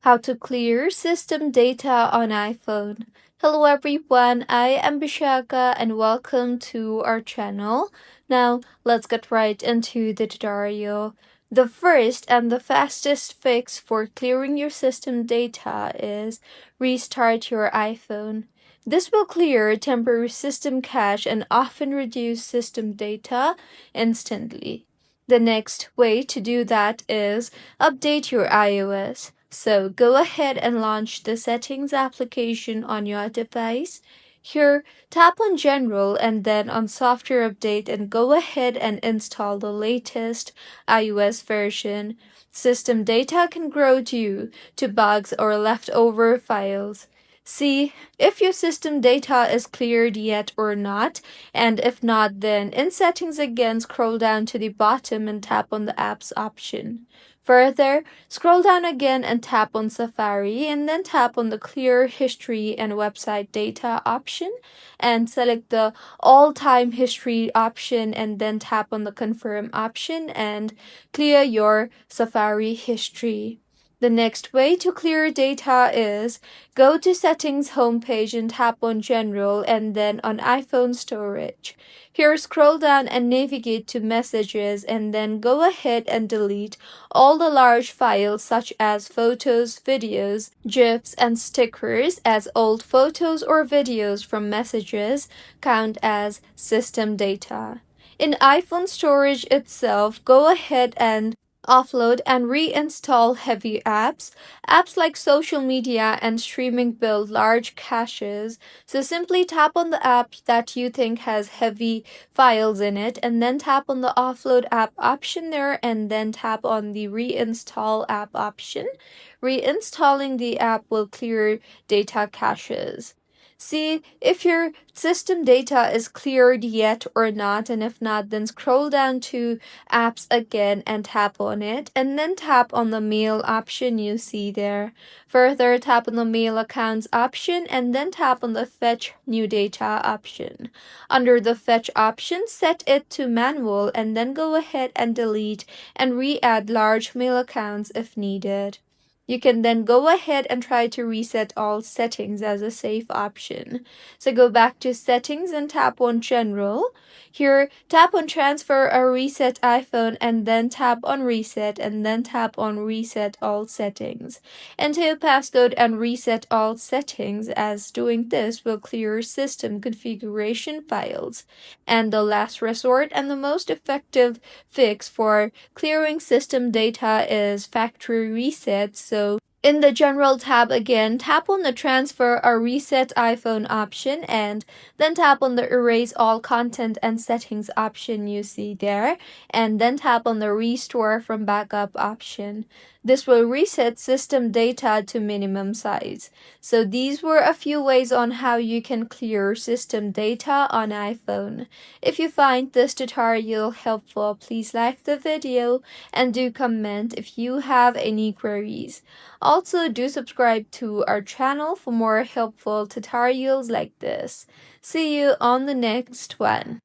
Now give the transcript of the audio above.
How to clear system data on iPhone. Hello everyone, I am Bishaka and welcome to our channel. Now, let's get right into the tutorial. The first and the fastest fix for clearing your system data is restart your iPhone. This will clear temporary system cache and often reduce system data instantly. The next way to do that is update your iOS. So go ahead and launch the Settings application on your device. Here, tap on General and then on Software Update and go ahead and install the latest iOS version. System data can grow due to bugs or leftover files. See if your system data is cleared yet or not, and if not, then in Settings again, scroll down to the bottom and tap on the Apps option. Further, scroll down again and tap on Safari and then tap on the Clear History and Website Data option and select the All Time History option and then tap on the Confirm option and clear your Safari history. The next way to clear data is go to Settings homepage and tap on General and then on iPhone Storage. Here, scroll down and navigate to Messages and then go ahead and delete all the large files such as photos, videos, GIFs, and stickers, as old photos or videos from Messages count as system data. In iPhone storage itself, go ahead and offload and reinstall heavy apps. Apps like social media and streaming build large caches, so simply tap on the app that you think has heavy files in it and then tap on the offload app option there and then tap on the reinstall app option. Reinstalling the app will clear data caches. See if your system data is cleared yet or not, and if not, then scroll down to Apps again and tap on it, and then tap on the Mail option you see there. Further, tap on the Mail Accounts option and then tap on the Fetch New Data option. Under the Fetch option, set it to Manual and then go ahead and delete and re-add large mail accounts if needed. You can then go ahead and try to reset all settings as a safe option. So go back to Settings and tap on General. Here, tap on Transfer or Reset iPhone and then tap on Reset and then tap on Reset All Settings. Enter passcode and reset all settings, as doing this will clear system configuration files. And the last resort and the most effective fix for clearing system data is factory reset. So in the General tab again, tap on the Transfer or Reset iPhone option and then tap on the Erase All Content and Settings option you see there, and then tap on the Restore from Backup option. This will reset system data to minimum size. So these were a few ways on how you can clear system data on iPhone. If you find this tutorial helpful, please like the video and do comment if you have any queries. Also, do subscribe to our channel for more helpful tutorials like this. See you on the next one.